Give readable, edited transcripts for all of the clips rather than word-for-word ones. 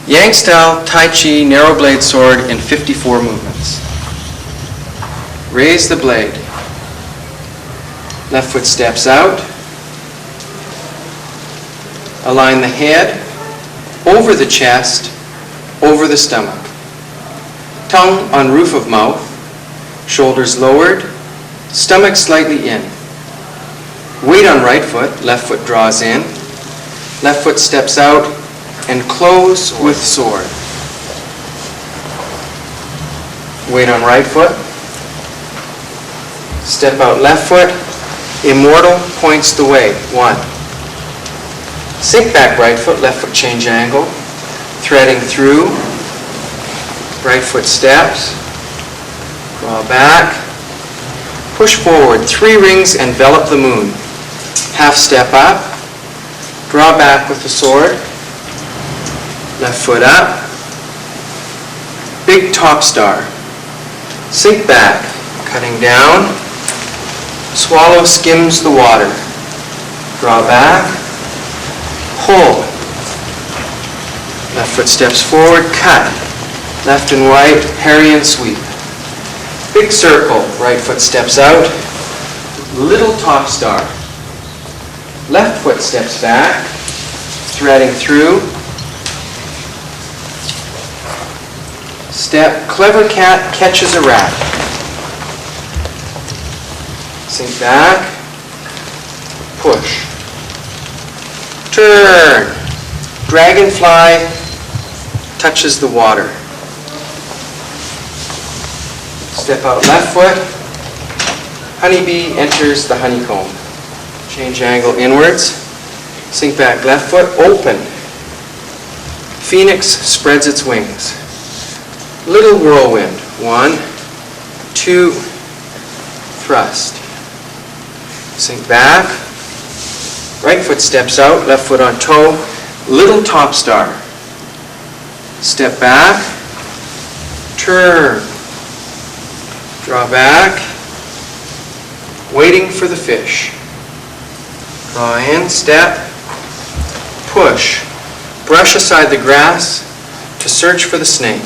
Yang style Tai Chi narrow blade sword in 54 movements. Raise the blade. Left foot steps out. Align the head over the chest, over the stomach. Tongue on roof of mouth, shoulders lowered, stomach slightly in. Weight on right foot, left foot draws in. Left foot steps out and close with sword. Weight on right foot. Step out left foot. Immortal points the way. 1. Sink back right foot, left foot change angle. Threading through. Right foot steps. Draw back. Push forward. 3 rings envelop the moon. Half step up. Draw back with the sword. Left foot up. Big top star. Sink back. Cutting down. Swallow skims the water. Draw back. Pull. Left foot steps forward. Cut. Left and right. Parry and sweep. Big circle. Right foot steps out. Little top star. Left foot steps back. Threading through. Step. Clever cat catches a rat. Sink back. Push. Turn. Dragonfly touches the water. Step out left foot. Honeybee enters the honeycomb. Change angle inwards. Sink back left foot. Open. Phoenix spreads its wings. Little whirlwind. 1, 2, thrust. Sink back. Right foot steps out, left foot on toe. Little top star. Step back. Turn. Draw back. Waiting for the fish. Draw in, step. Push. Brush aside the grass to search for the snake.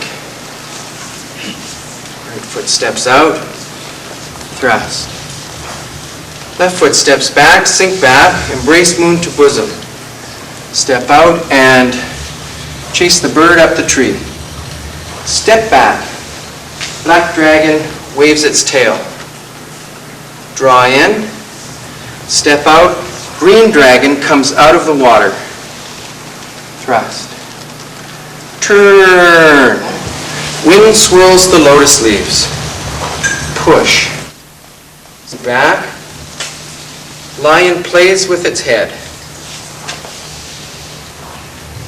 Right foot steps out. Thrust. Left foot steps back, sink back, embrace moon to bosom. Step out and chase the bird up the tree. Step back. Black dragon waves its tail. Draw in. Step out. Green dragon comes out of the water. Thrust. Turn. Wind swirls the lotus leaves. Push. Back. Lion plays with its head.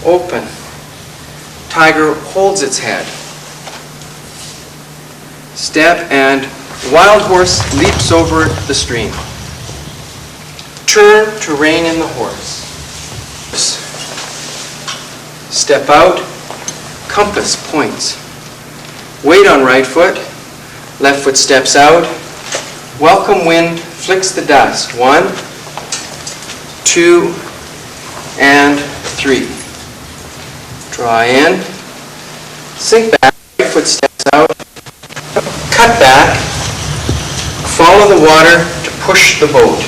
Open. Tiger holds its head. Step and wild horse leaps over the stream. Turn to rein in the horse. Step out. Compass points. Weight on right foot. Left foot steps out. Welcome wind flicks the dust. 1, 2, and 3. Draw in. Sink back. Right foot steps out. Cut back. Follow the water to push the boat.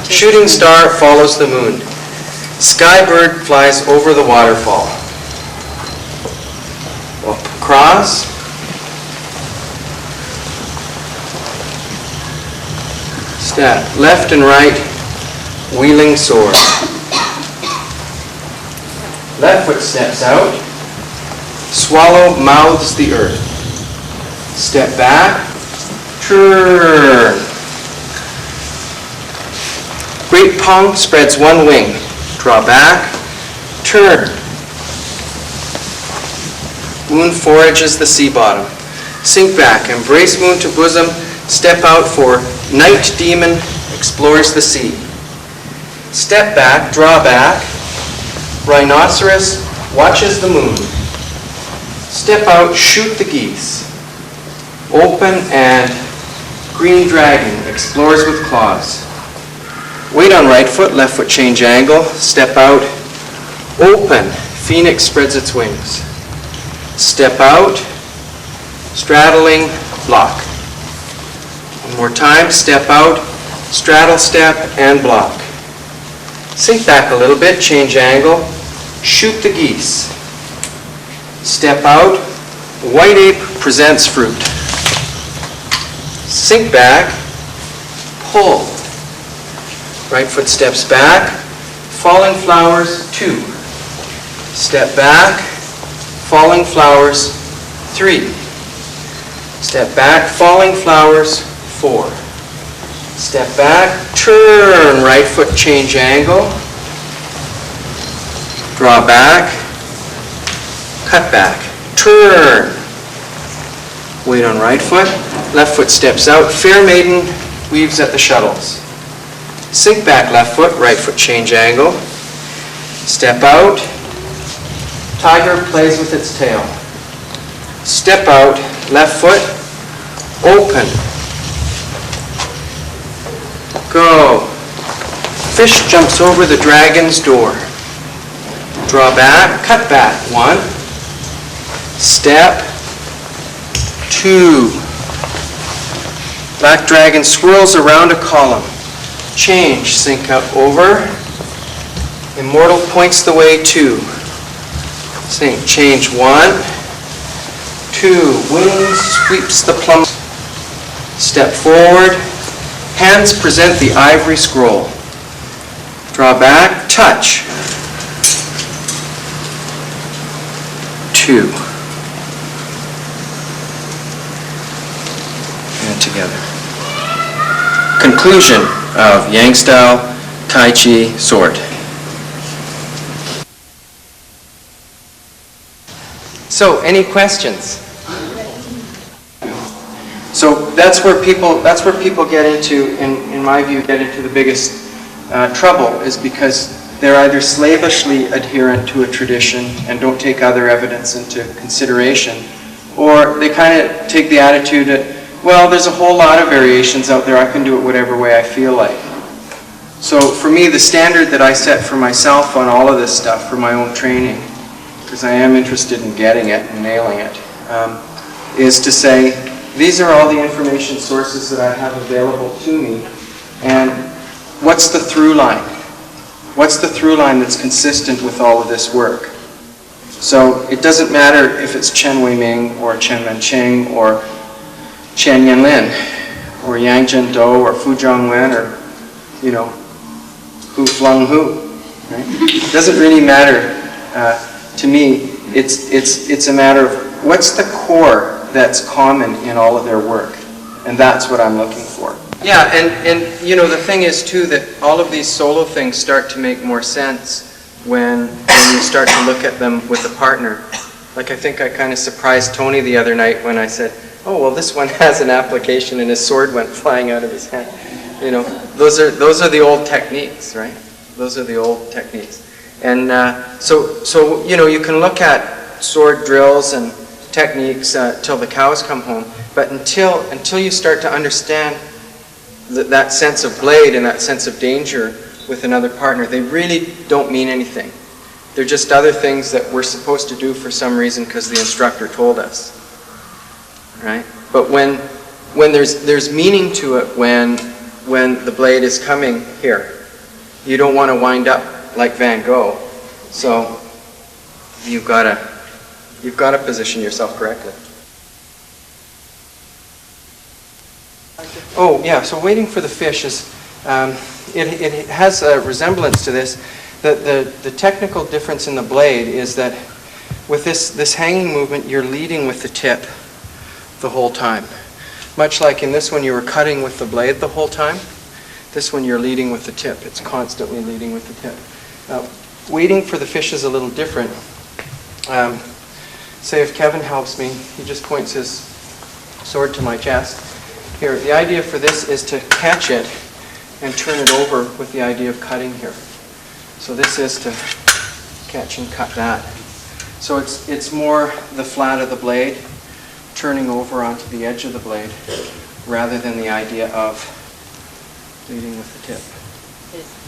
Shooting star follows the moon. Skybird flies over the waterfall. Up across. Step left and right, wheeling sword. Left foot steps out. Swallow mouths the earth. Step back. Turn. Great Pong spreads one wing. Draw back. Turn. Moon forages the sea bottom. Sink back. Embrace moon to bosom. Step out for Night Demon explores the sea. Step back. Draw back. Rhinoceros watches the moon. Step out. Shoot the geese. Open and Green Dragon explores with claws. Weight on right foot, left foot change angle, step out, open, phoenix spreads its wings. Step out, straddling, block. One more time, step out, straddle step, and block. Sink back a little bit, change angle, shoot the geese. Step out, white ape presents fruit. Sink back, pull. Right foot steps back, falling flowers, 2. Step back, falling flowers, 3. Step back, falling flowers, 4. Step back, turn, right foot change angle, draw back, cut back, turn. Weight on right foot, left foot steps out, fair maiden weaves at the shuttles. Sink back left foot, right foot change angle, step out, tiger plays with its tail. Step out, left foot, open, go. Fish jumps over the dragon's door. Draw back, cut back, 1. Step, 2. Black dragon swirls around a column. Change, sink up over. Immortal points the way, 2. Sink, change, 1, 2. Wings sweeps the plum. Step forward. Hands present the ivory scroll. Draw back, touch. 2. And together. Conclusion of Yang style Tai Chi sword. So, any questions? So that's where people get into, in my view, get into the biggest trouble, is because they're either slavishly adherent to a tradition and don't take other evidence into consideration, or they kind of take the attitude that, well, there's a whole lot of variations out there, I can do it whatever way I feel like. So for me, the standard that I set for myself on all of this stuff, for my own training, because I am interested in getting it and nailing it, is to say, these are all the information sources that I have available to me, and what's the through line? What's the through line that's consistent with all of this work? So it doesn't matter if it's Chen Wei Ming or Chen Mancheng or Chen Yanlin or Yang Zheng-Do or Fu Zhongwen or, Hu Flung Hu. Right? It doesn't really matter to me. It's a matter of what's the core that's common in all of their work, and that's what I'm looking for. Yeah, and the thing is too that all of these solo things start to make more sense when you start to look at them with a partner. Like I think I kind of surprised Tony the other night when I said, oh well, this one has an application and his sword went flying out of his hand. Those are the old techniques, right? Those are the old techniques. And so you can look at sword drills and techniques till the cows come home, but until you start to understand that sense of blade and that sense of danger with another partner, they really don't mean anything. They're just other things that we're supposed to do for some reason because the instructor told us, right? But when there's meaning to it, when the blade is coming here, you don't want to wind up like Van Gogh, so you've got to position yourself correctly. Oh yeah, so waiting for the fish is, it has a resemblance to this. The technical difference in the blade is that with this hanging movement, you're leading with the tip the whole time. Much like in this one, you were cutting with the blade the whole time. This one, you're leading with the tip. It's constantly leading with the tip. Now, waiting for the fish is a little different. Say if Kevin helps me, he just points his sword to my chest. Here, the idea for this is to catch it and turn it over with the idea of cutting here. So this is to catch and cut that. So it's more the flat of the blade turning over onto the edge of the blade rather than the idea of leading with the tip.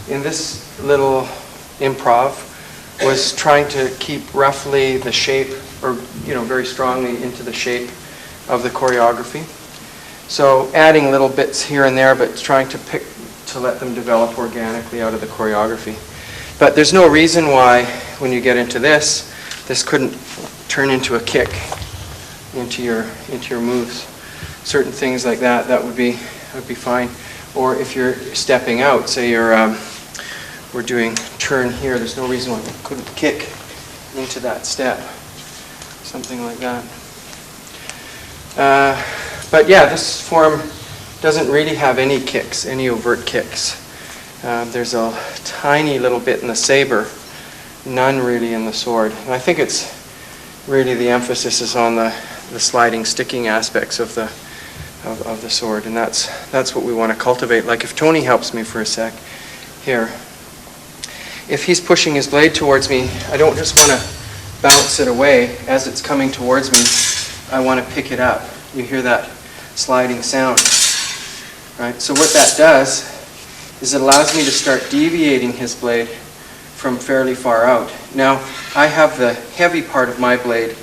in this little improv was trying to keep roughly the shape, or very strongly into the shape of the choreography. So adding little bits here and there, but trying to let them develop organically out of the choreography. But there's no reason why, when you get into this couldn't turn into a kick into your moves. Certain things like that would be fine. Or if you're stepping out, say we're doing turn here, there's no reason why we couldn't kick into that step. Something like that. But yeah, this form doesn't really have any kicks, any overt kicks. There's a tiny little bit in the saber, none really in the sword. And I think it's really the emphasis is on the sliding, sticking aspects of the sword, and that's what we want to cultivate. Like if Tony helps me for a sec here, if he's pushing his blade towards me, I don't just want to bounce it away. As it's coming towards me, I want to pick it up. You hear that sliding sound, right? So what that does is it allows me to start deviating his blade from fairly far out. Now, I have the heavy part of my blade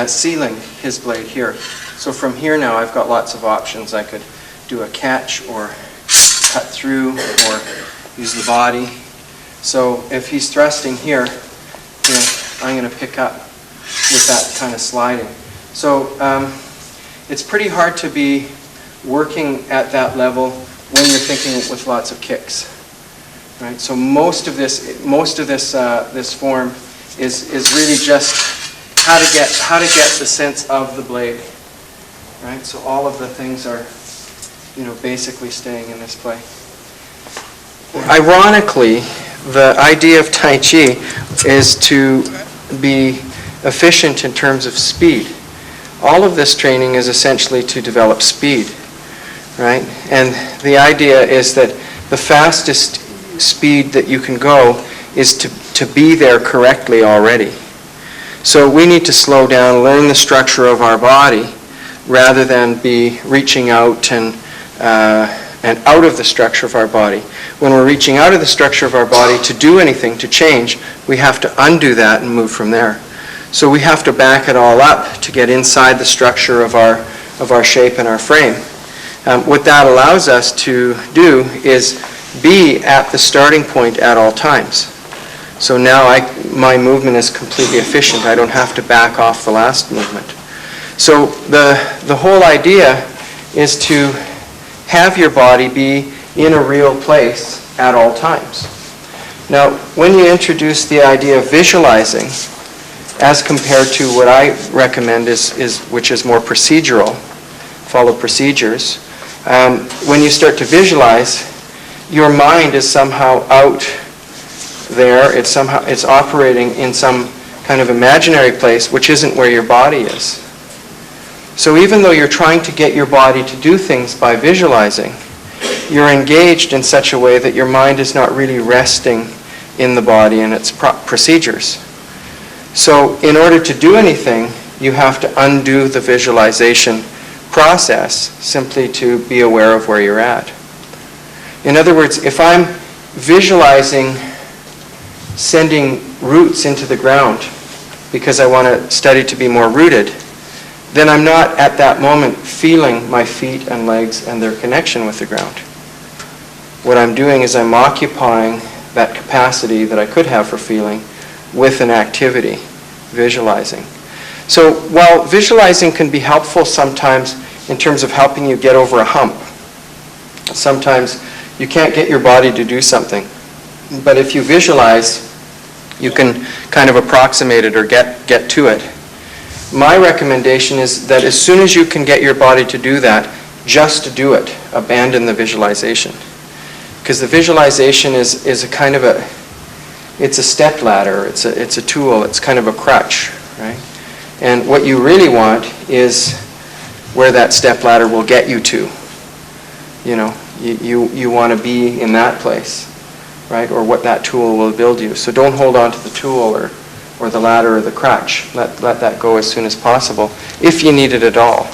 sealing his blade here. So from here now, I've got lots of options. I could do a catch or cut through or use the body. So if he's thrusting here, I'm going to pick up with that kind of sliding. So it's pretty hard to be working at that level when you're thinking with lots of kicks, right? So most of this form is really just how to get the sense of the blade, right? So all of the things are, basically staying in this play. Ironically, the idea of Tai Chi is to be efficient in terms of speed. All of this training is essentially to develop speed, right? And the idea is that the fastest speed that you can go is to be there correctly already. So we need to slow down, learn the structure of our body, rather than be reaching out and out of the structure of our body. When we're reaching out of the structure of our body to do anything, to change, we have to undo that and move from there. So we have to back it all up to get inside the structure of our shape and our frame. What that allows us to do is be at the starting point at all times. So now my movement is completely efficient. I don't have to back off the last movement. So the whole idea is to have your body be in a real place at all times. Now, when you introduce the idea of visualizing, as compared to what I recommend which is more procedural, follow procedures, when you start to visualize, your mind is somehow out there. It's operating in some kind of imaginary place, which isn't where your body is. So even though you're trying to get your body to do things by visualizing, you're engaged in such a way that your mind is not really resting in the body and its procedures. So in order to do anything, you have to undo the visualization process simply to be aware of where you're at. In other words, if I'm visualizing sending roots into the ground because I want to study to be more rooted, then I'm not at that moment feeling my feet and legs and their connection with the ground. What I'm doing is I'm occupying that capacity that I could have for feeling with an activity, visualizing. So while visualizing can be helpful sometimes in terms of helping you get over a hump, sometimes you can't get your body to do something. But if you visualize, you can kind of approximate it or get to it. My recommendation is that as soon as you can get your body to do that, just do it. Abandon the visualization. Because the visualization is a kind of it's a step ladder, it's a tool, it's kind of a crutch, right? And what you really want is where that step ladder will get you to. You want to be in that place, right? Or what that tool will build you. So don't hold on to the tool or the ladder or the crutch. Let that go as soon as possible, if you need it at all.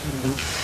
Mm-hmm.